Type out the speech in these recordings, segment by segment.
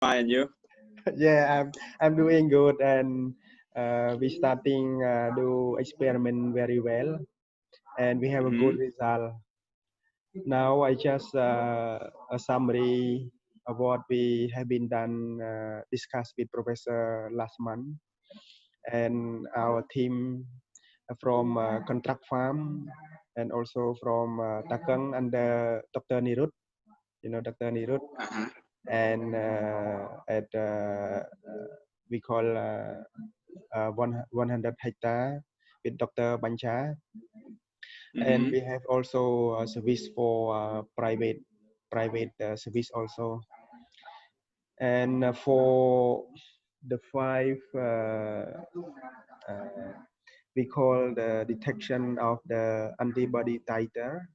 fine, and you? Yeah, I'm doing good, and we starting do experiment very well, and we have a good result. Now I just a summary of what we have been done discussed with Professor last month, and our team from contract farm and also from Takang under Dr. Nirut, Dr. Nirut, and at we call 100 hectare with Dr. Bancha, and we have also a service for private service also, and for the 5 we call the detection of the antibody titer.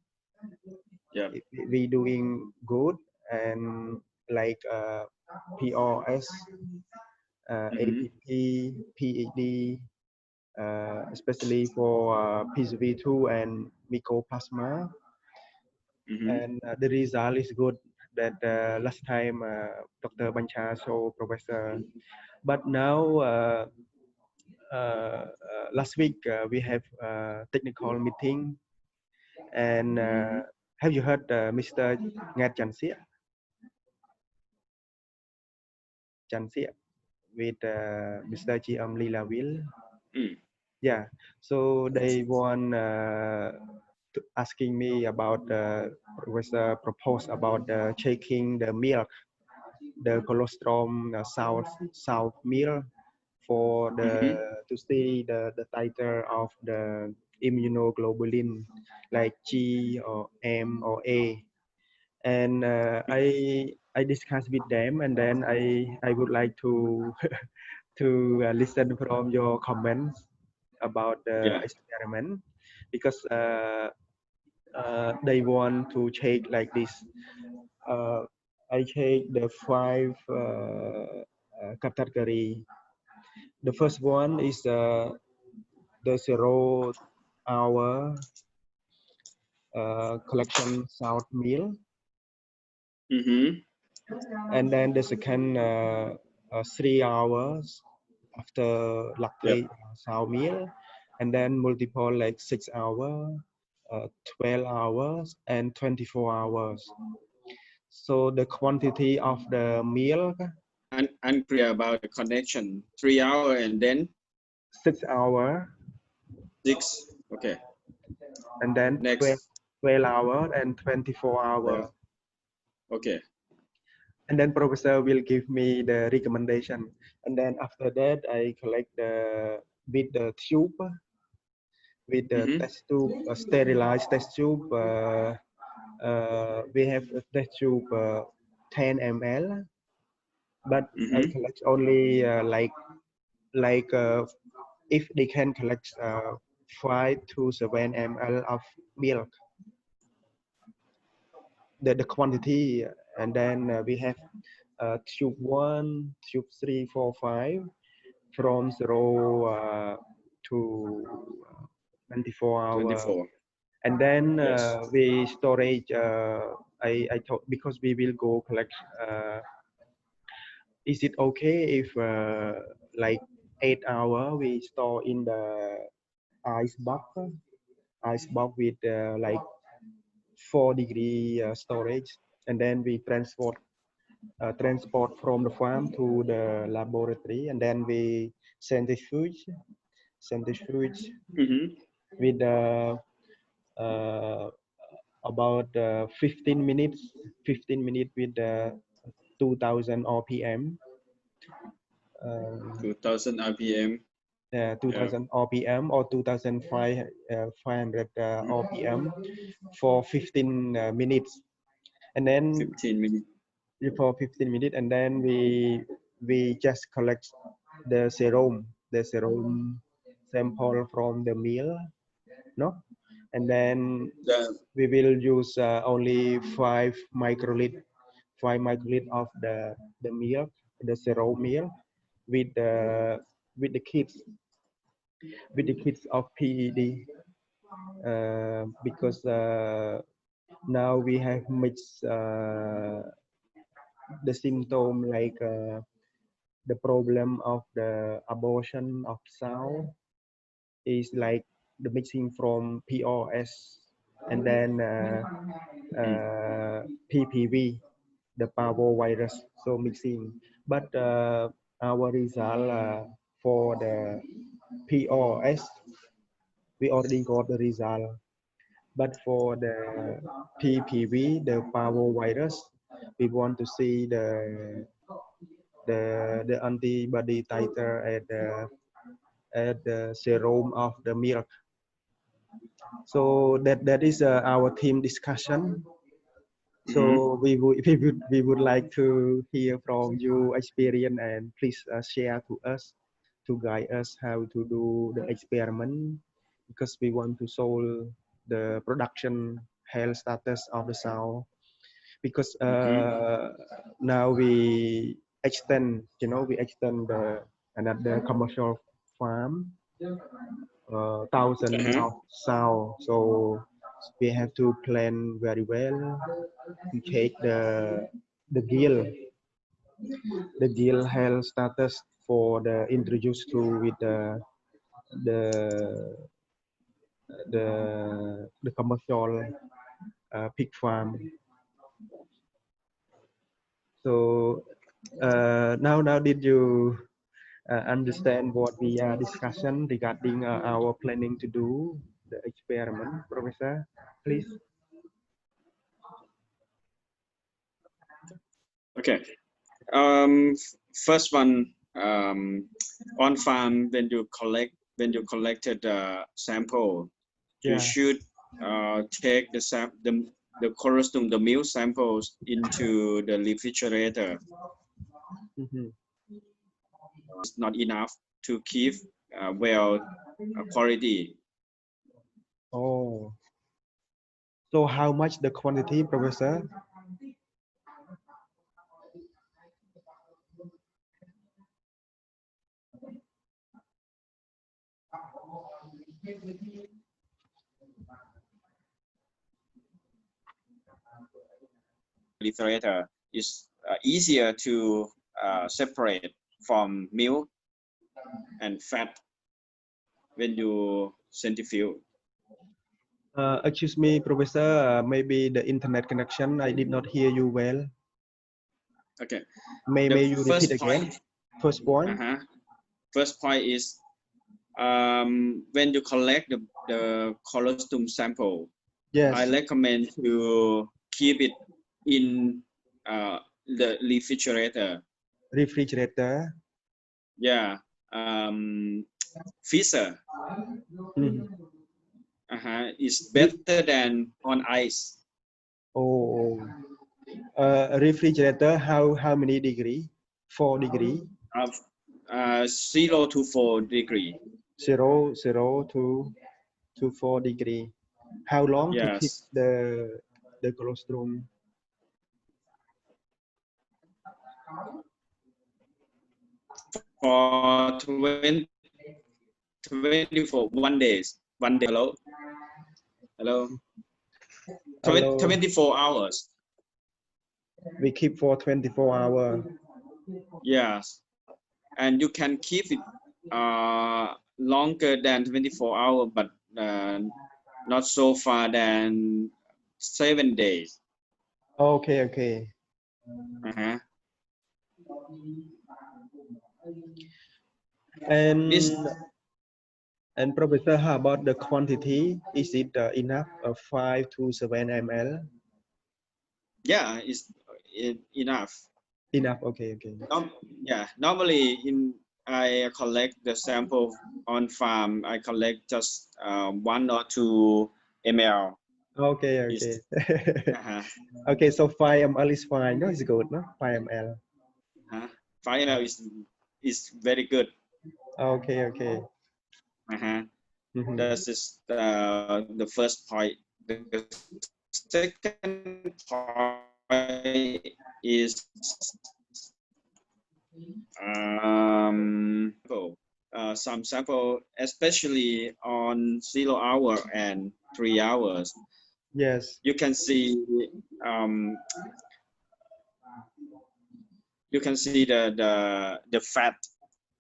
Yeah, we doing good, and like POS, APP, PED, especially for PCV2 and mycoplasma. And the result is good. That last time Dr. Bancha showed Professor, but now last week we have technical meeting, and have you heard Mr. Ngat Chansia with Mr. GM Lilaville? Yeah, so they want asking me about Professor proposed about checking the milk, the colostrum south milk for the to see the titer of the immunoglobulin like G or M or A, and I discussed with them, and then I would like to to listen from your comments about the experiment, because they want to check like this. I check the 5 category. The first one is the 0-hour collection south meal, and then the second 3 hours after lactate south meal, and then multiple like 6 hours, 12 hours, and 24 hours. So the quantity of the milk. Unclear about the connection. 3 hours and then 6 hours. 6. Okay. And then next 12 hours and 24 hours. Okay. And then professor will give me the recommendation. And then after that, I collect with the tube, with the test tube, sterilized test tube. We have a test tube 10 ml, but I collect only like if they can collect 5 to 7 ml of milk, the quantity, and then we have tube 1, tube 3, 4, 5 from 0 to 24 hours. 24. And then we storage. I thought, because we will go collect. Is it okay if like 8 hours we store in the ice box with like 4-degree storage, and then we transport from the farm to the laboratory, and then we centrifuge with about 15 minutes with 2000 RPM. 2000 RPM. 2000 RPM or 2500 RPM for 15 minutes, and then 15 minutes. For 15 minutes, and then we just collect the serum sample from the meal, no, and then we will use only 5 microliter of the milk, the serum milk, with the kits of PED, because now we have mixed the symptom like the problem of the abortion of sow is like the mixing from POS and then PPV, the parvovirus, so mixing. But our result for the POS, we already got the result. But for the PPV, the parvovirus, we want to see the antibody titer at the serum of the milk. So that is our team discussion. So we would like to hear from you experience, and please share to us to guide us how to do the experiment, because we want to solve the production health status of the sow, because now we extend the another commercial farm, thousands of sow, so we have to plan very well to take the gill health status for the introduced to with the commercial pig farm. So now did you understand what we are discussing regarding our planning to do the experiment, Professor? Please. Okay. First one, on farm, when you collected the sample, you should take the colostrum, the milk samples into the refrigerator. It's not enough to keep well quality. Oh, so how much the quantity, Professor? Refrigerator is easier to separate from milk and fat when you centrifuge. Excuse me, Professor, maybe the internet connection, I did not hear you well. Okay. May you repeat again? First point? First point is when you collect the colostrum sample, yes, I recommend to keep it in the refrigerator. Refrigerator? Yeah. Freezer. Is better than on ice. Oh, refrigerator, how many degree? 4 degree? 0 to 4 degree. 0 to 4 degree. How long to keep the colostrum? For 24 1 days. 1 day. Hello. 24 hours. We keep for 24 hours. Yes, and you can keep it longer than 24 hours, but not so far than 7 days. Okay. And Professor, how about the quantity? Is it enough? 5 to 7 ml? Yeah, it's enough. Enough. Okay. Yeah, normally I collect the sample on farm. I collect just 1 or 2 ml. Okay. Okay, so 5 ml is fine. No, it's good, no? 5 ml. 5 ml is very good. Okay. This is the first point. The second point is some sample, especially on 0 hour and 3 hours. Yes. You can see you can see the fat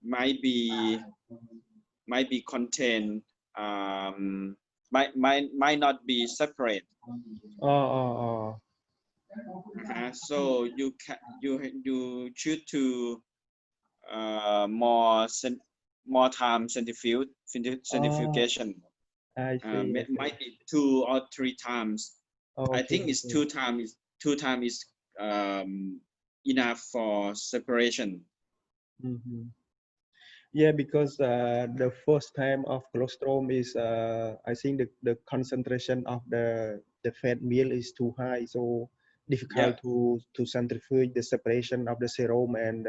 might be contained, might not be separate. So you choose to more time centrifugation. I see. Might be 2 or 3 times. Okay. I think it's 2 times. 2 times is enough for separation. Yeah, because the first time of colostrum is I think the concentration of the fat meal is too high, so difficult to centrifuge the separation of the serum and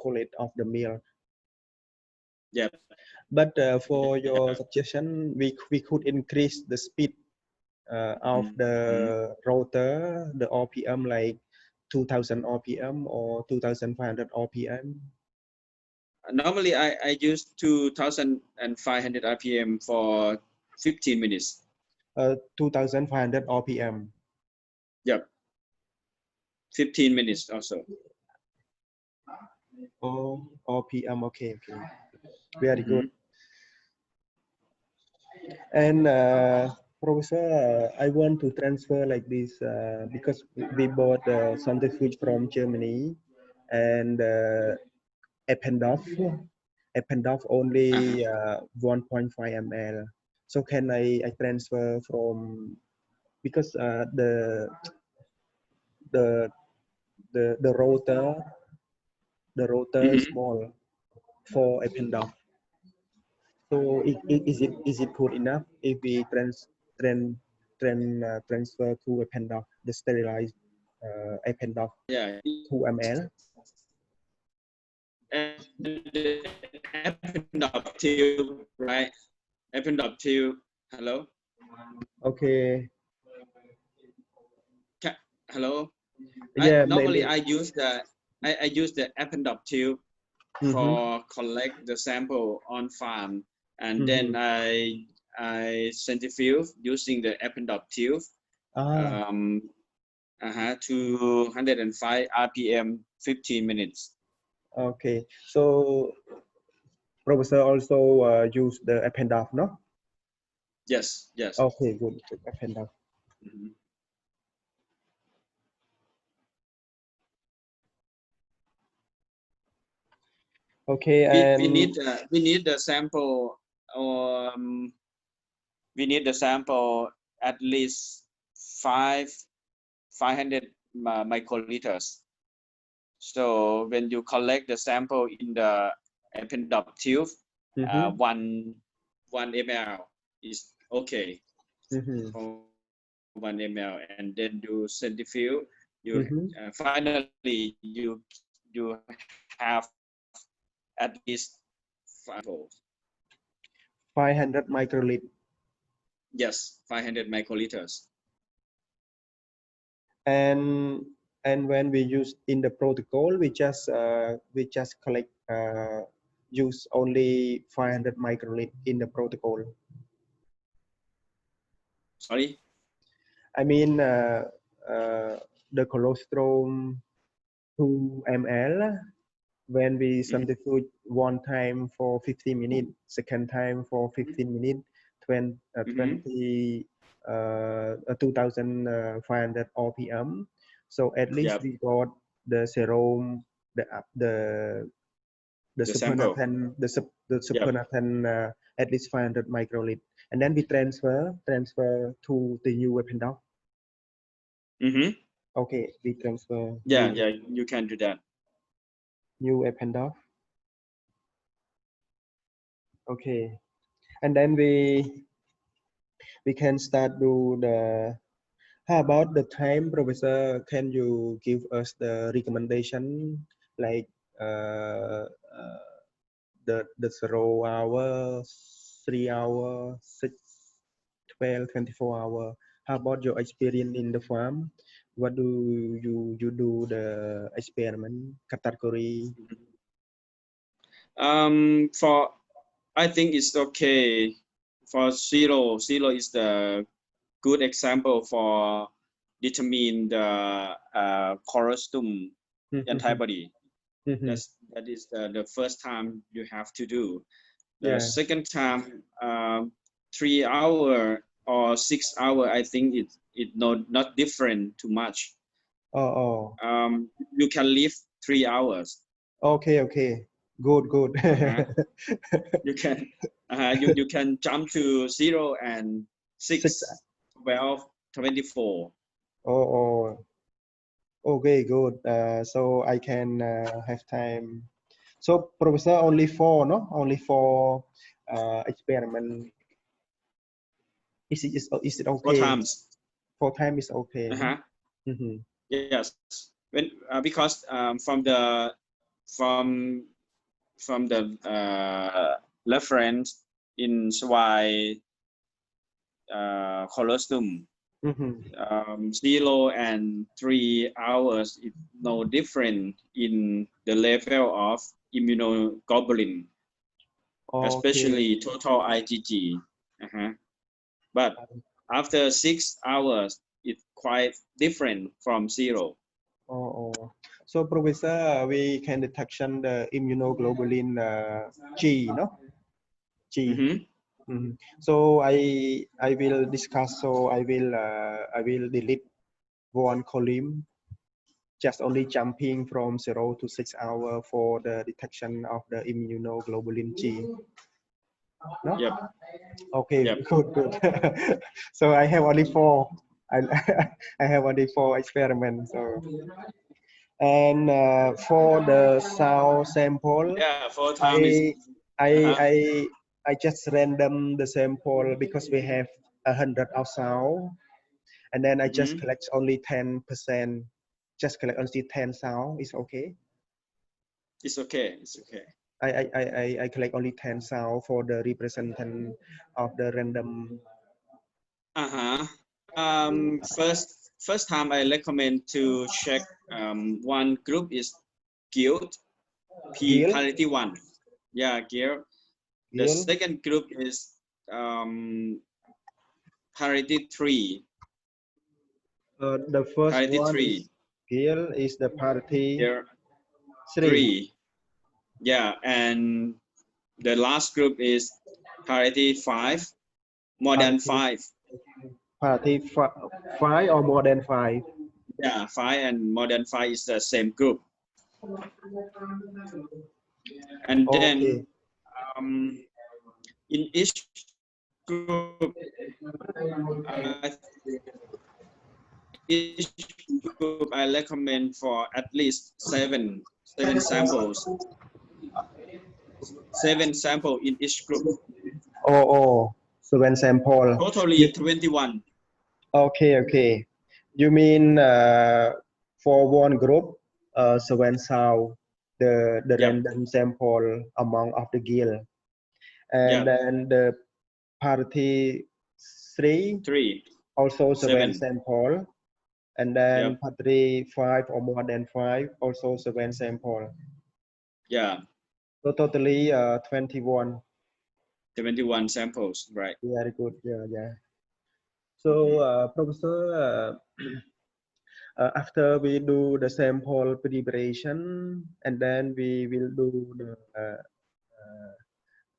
collate of the meal. Yeah. But for your suggestion, we could increase the speed of the rotor, the RPM, like 2000 RPM or 2500 RPM. Normally, I use 2500 RPM for 15 minutes. 2500 RPM. Yep. 15 minutes also. Oh, RPM. Okay. Very good. And Professor, I want to transfer like this because we bought centrifuge from Germany and Eppendorf only 1.5 ml. So can I transfer from, because the rotor is small for Eppendorf. So is it good enough if we transfer to Eppendorf, the sterilized Eppendorf 2 ml? And the Eppendorf tube, right? Eppendorf tube. Hello. Okay. Hello. Yeah. Normally, I use the Eppendorf tube for collect the sample on farm, and then I centrifuge using the Eppendorf tube. 205 RPM, 15 minutes. Okay, so Professor also use the Eppendorf, no? Yes. Okay, good. Eppendorf. Okay, and we need the sample, we need the sample at least 500 microliters. So when you collect the sample in the Eppendorf tube, 1 ml is okay. 1 ml, and then you centrifuge. Finally you have at least 500 microliters. Yes, 500 microliters. And when we use in the protocol, we just collect use only 500 microliters in the protocol. Sorry? I mean the colostrum 2 ml, when we centrifuge one time for 15 minutes, second time for 15 minutes, 2500 RPM. So at least we got the serum, the supernatant, the supernatant at least 500 microliters, and then we transfer to the new Eppendorf. Okay, we transfer. Yeah, you can do that. New Eppendorf. Okay, and then we can start do the. How about the time, Professor? Can you give us the recommendation, like the 0 hour, 3 hour, 6, 12, 24 hour? How about your experience in the farm? What do you do the experiment category? I think it's okay for zero. Zero is the good example for determine the colostrum antibody. That is the first time you have to do. The second time, 3 hour or 6 hour, I think it not different too much. You can live 3 hours. Okay, good. You can you can jump to 0 and 6, 12, 24. Okay, good. So I can have time. So Professor, only 4, no? Only 4 experiment. Is it okay? 4 times. 4 times is okay. Yes. When because from the reference in swine colostrum, 0 and 3 hours is no different in the level of immunoglobulin, especially total IgG. But after 6 hours, it's quite different from 0. So Professor, we can detection the immunoglobulin G, no? G. So I will discuss. So I will delete one column, just only jumping from 0 to 6 hours for the detection of the immunoglobulin G. No? Yep. Okay, yep. good. So I have only 4. I have only 4 experiments. So. And for the sound sample, 4 times. I just random the sample because we have 100 of sound, and then I just collect only 10%. Just collect only 10 sound. It's okay. It's okay. It's okay. I collect only 10 sound for the representation of the random. First time I recommend to check one group is guilt, parity 1. Yeah, guilt. The second group is parity 3. The first parity one 3. Is the parity 3. Yeah, and the last group is parity 5, more than 5. Parity 5 or more than 5? Yeah, 5 and more than 5 is the same group. And then in each group, I recommend for at least 7 samples. 7 samples in each group. 7 samples. Totally 21. Okay. You mean for one group, 7 sound, the random sample among of the gill, and then the party 3 also 7 sample, and then party 5 or more than 5 also 7 sample. Yeah. So totally 21. 21 samples, right? Very good. Yeah. So Professor, after we do the sample preparation, and then we will do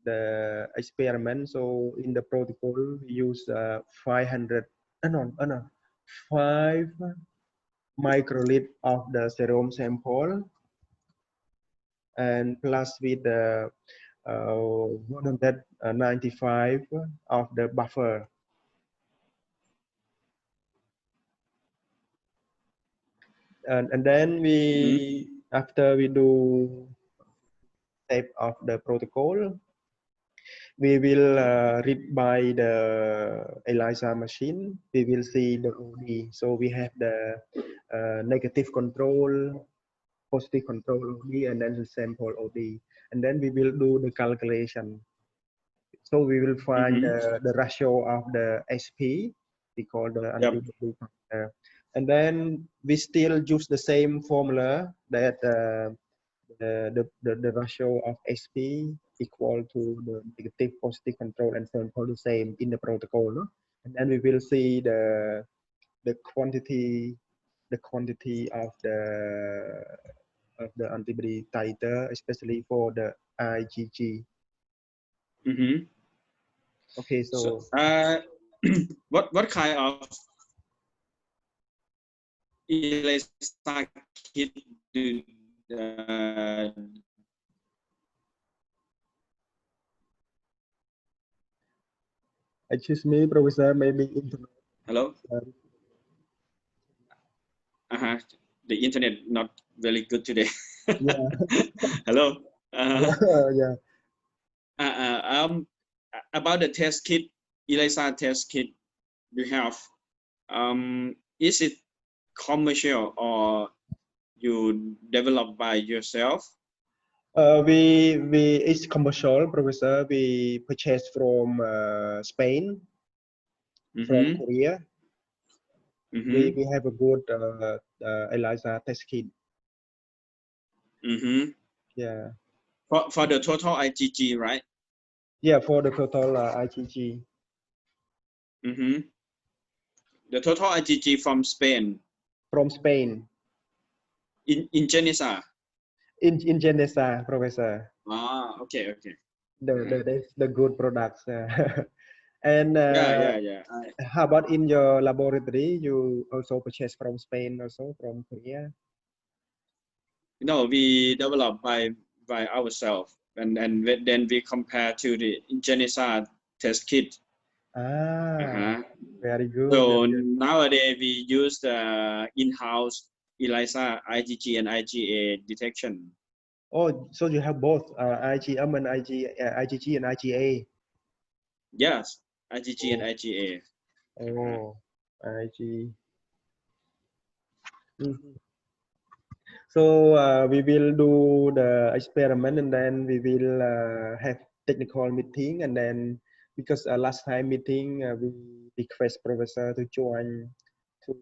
the experiment. So in the protocol, we use 5 microliter of the serum sample, and plus with the 195 of the buffer. And then we, after we do step of the protocol, we will read by the ELISA machine. We will see the OD. So we have the negative control, positive control OD, and then the sample OD. And then we will do the calculation. So we will find the ratio of the SP, we call the antibody titer. And then we still use the same formula that the ratio of SP equal to the negative, positive control, and sample the same in the protocol. No? And then we will see the the quantity of the antibody titer, especially for the IgG. Mm-hmm. Okay, so what kind of ELISA kit do excuse me, Professor, maybe internet. hello? The internet not very good today. Yeah. Hello. Yeah. About the test kit, ELISA test kit you have, is it commercial or you develop by yourself? It's commercial, Professor. We purchased from Spain, from Korea. We have a good ELISA test kit. Yeah. For the total IgG, right? Yeah, for the total IgG. The total IgG from Spain. From Spain. In Genesa. In Genesa, Professor. Ah, okay. The good products. And yeah. How about in your laboratory? You also purchase from Spain, also from Korea? No, we develop by ourselves, and then we compare to the Genesa test kit. Very good. So nowadays we use the in-house ELISA IgG and IgA detection. Oh, so you have both IgM and IgG and IgA. Yes, IgG and IgA. Oh, IG. So we will do the experiment, and then we will have technical meeting, and then because last time meeting we request professor to join to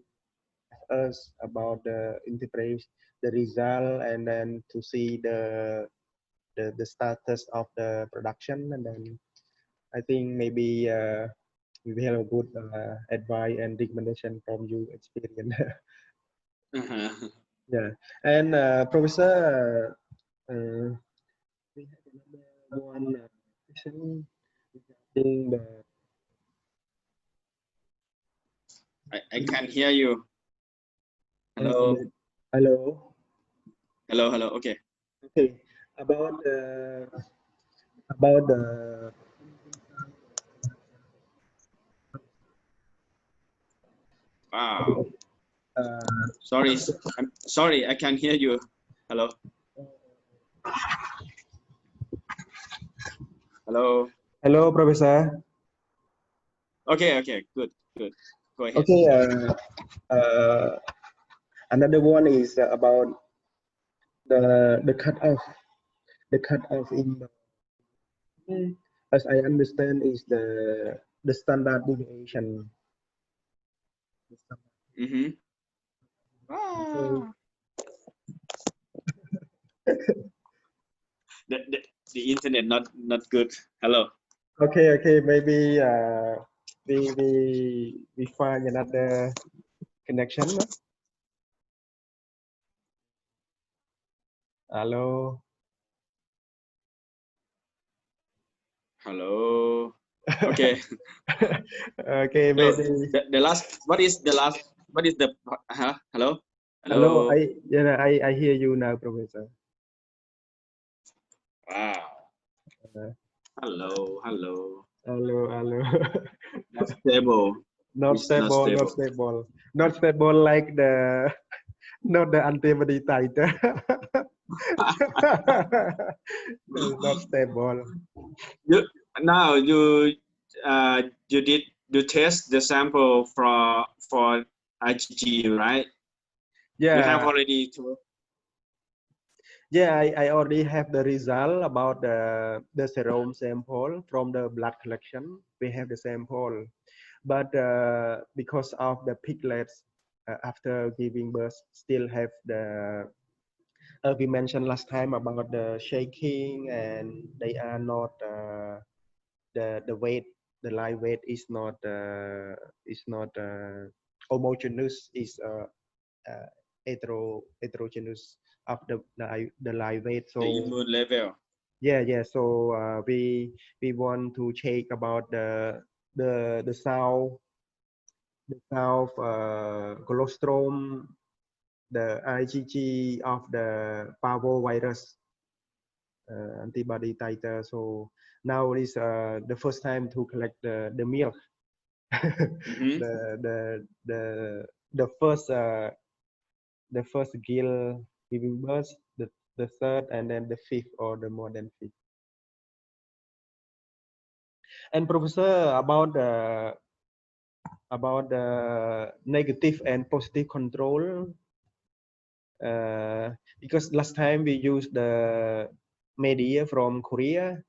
us about the interpret the result, and then to see the status of the production, and then I think maybe we will have a good advice and recommendation from you experience. Yeah, and Professor, we have another one question regarding the. I can't hear you. Hello. Hello. Hello. Okay. Okay. About the. Wow. I'm sorry. I can't hear you. Hello. Hello. Hello, Professor. Okay. Good. Go ahead. Okay. Another one is about the cutoff. The cutoff in, as I understand, is the standard deviation. So, the internet not good. Hello. Okay. Maybe we find another connection. Hello. Okay. Okay. Maybe the last. What is the last? What is the? Hello. Hello. I hear you now, Professor. Wow. Hello. Not stable. Not stable like not the antibody titer. Not stable. You did test the sample for IgG, right? Yeah. You have already told. Yeah, I already have the result about the serum sample from the blood collection. We have the sample, but because of the piglets after giving birth still have the we mentioned last time about the shaking, and they are not the weight, the live weight is not homogeneous is heterogeneous of the live weight. So the immune level. Yeah. So we want to check about the sound colostrum, the IgG of the parvovirus antibody titer. So now is the first time to collect the milk. the first gill giving birth, the third, and then the fifth or the more than fifth. And Professor, about the negative and positive control, because last time we used the media from Korea,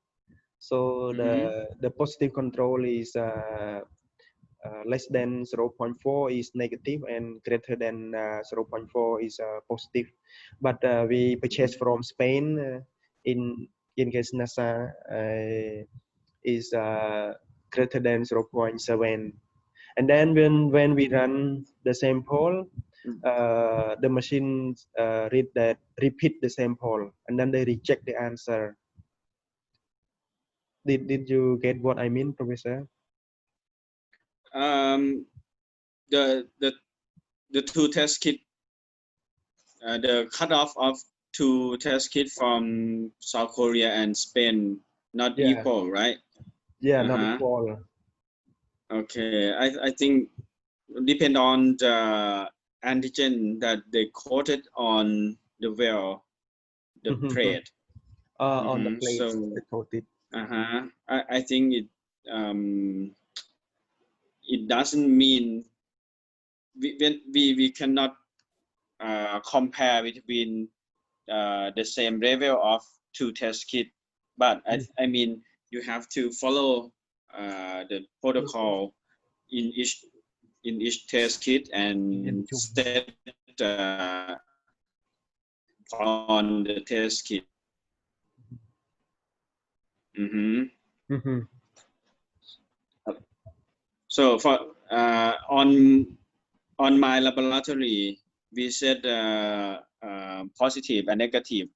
so the positive control is less than 0.4 is negative and greater than 0.4 is positive. But we purchased from Spain in case NASA is greater than 0.7. And then when we run the sample, the machine repeat the sample, and then they reject the answer. Did you get what I mean, Professor? The two test kit, the cutoff of two test kit from South Korea and Spain not equal, right? Yeah, not equal. Okay, I think depend on the antigen that they coated on the well, the plate. On the plate, so they coated. I think it doesn't mean we cannot compare between the same level of two test kit, but I mean you have to follow the protocol in each test kit and set on the test kit. So for on my laboratory, we set positive and negative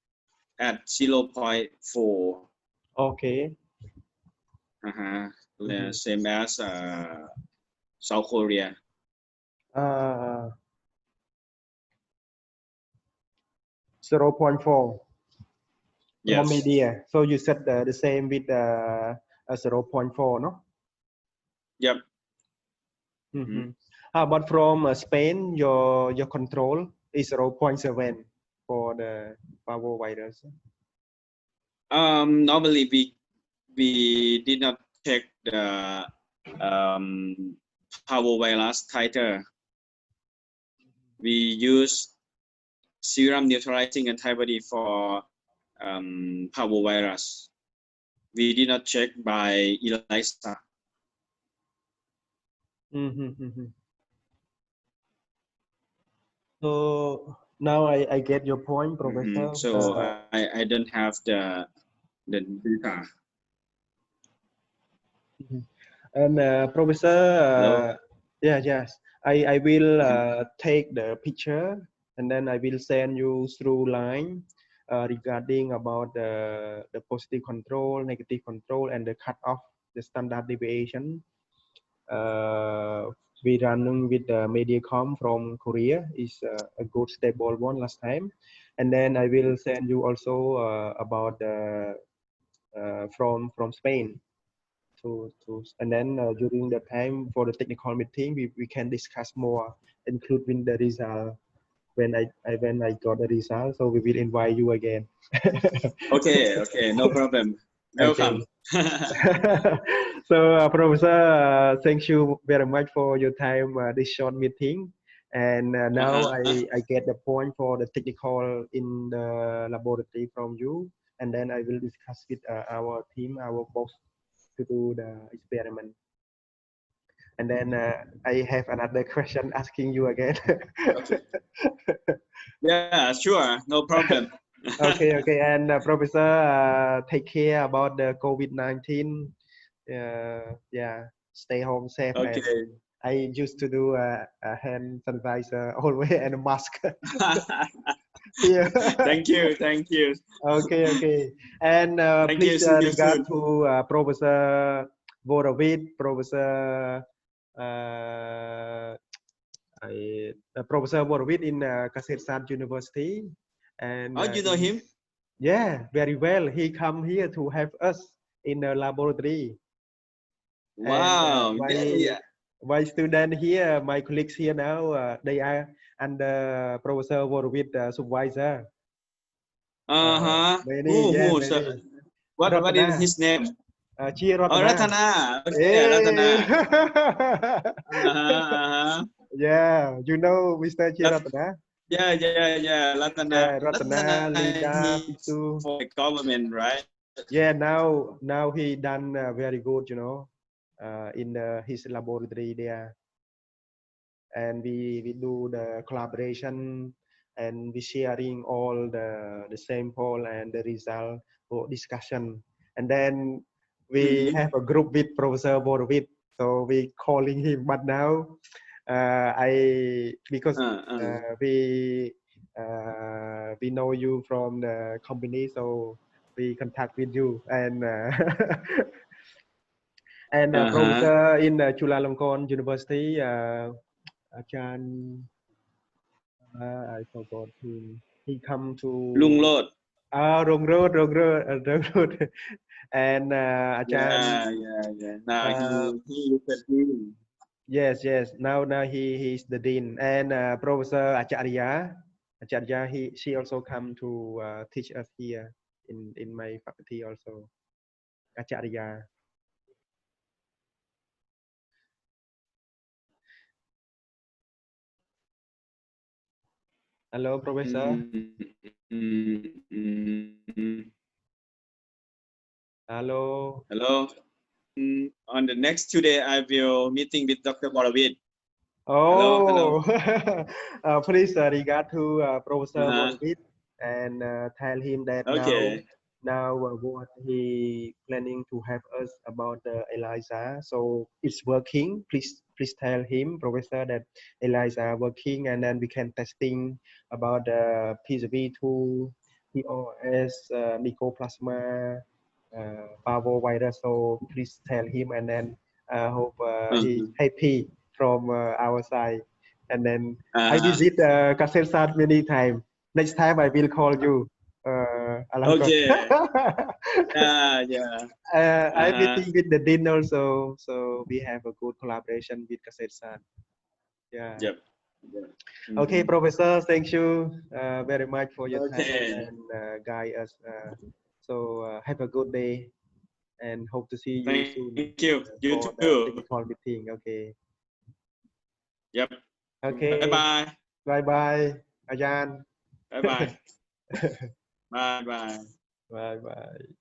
at 0.4. Okay. Same as South Korea. 0.4. Yes. Media. So you set the same with 0.4, no? Yep. But from Spain, your control is 0.7 for the parvovirus. Normally we did not check the parvovirus titer. We use serum neutralizing antibody for parvovirus. We did not check by ELISA. So now I get your point, Professor. So I don't have the data. And Professor, yes, I will take the picture and then I will send you through line regarding about the positive control, negative control, and the cutoff, the standard deviation. We running with the Mediacom from Korea is a good stable one last time, and then I will send you also about the from Spain. And then during the time for the technical meeting, we can discuss more, including the result when I got the result. So we will invite you again. Okay, no problem. Welcome. So Professor, thank you very much for your time this short meeting. And now I get the point for the technical in the laboratory from you, and then I will discuss with our team, our boss, to do the experiment. And then I have another question asking you again. Okay. Yeah, sure, no problem. Okay. And Professor, take care about the COVID-19. Yeah, stay home safe. Okay. I used to do a hand sanitizer always and a mask. Here. Thank you. Okay, okay. And Thank you. please See you regard soon. to Professor Borovit, Professor Professor Borovit in Kasetsat University. And Oh, you know him? yeah, very well. He come here to help us in the laboratory. Wow. And my student here, my colleagues here now, they are under Professor Borovit supervisor. Who? Sir? What is his name? Chia Oh, Ratana. Ratana. Okay, Ratana. Yeah, you know Mr. Chia Ratana? Yeah. Yeah, Ratana, Lida, He's Pitu. for the government, right? Yeah, now he done very good, you know, in his laboratory there. And we do the collaboration, and we sharing all the sample and the result for discussion. And then we have a group with Professor Borovit, so we calling him. But now because we know you from the company, so we contact with you. And and professor in Chulalongkorn University, Achan, I forgot him. He come to Lunglot. Rong Road. And Achan. Yeah. Now he is the dean. Yes. Now he's the dean. And Professor Acharya, she also come to teach us here in my faculty also. Acharya. Hello, Professor. Hello. On the next Tuesday, I will meeting with Dr. Borovit. Oh, hello. Please regard to Professor Borovit and tell him that now what he planning to have us about ELISA. So it's working. Please tell him, Professor, that ELISA working, and then we can testing about the PCV2, POS, Mycoplasma, parvovirus. So please tell him, and then hope he's happy from our side. And then I visit Kasetsat many times. Next time I will call you, Alongkot. Okay. Yeah. I'm meeting with the dean also, so we have a good collaboration with Kasetsat. Yeah. Yep. Okay, Professor, thank you very much for your time and guide us. So have a good day, and hope to see you soon. Thank you. You for too. the technical meeting. Okay. Yep. Okay. Bye. Ayan. Bye. Bye. Bye.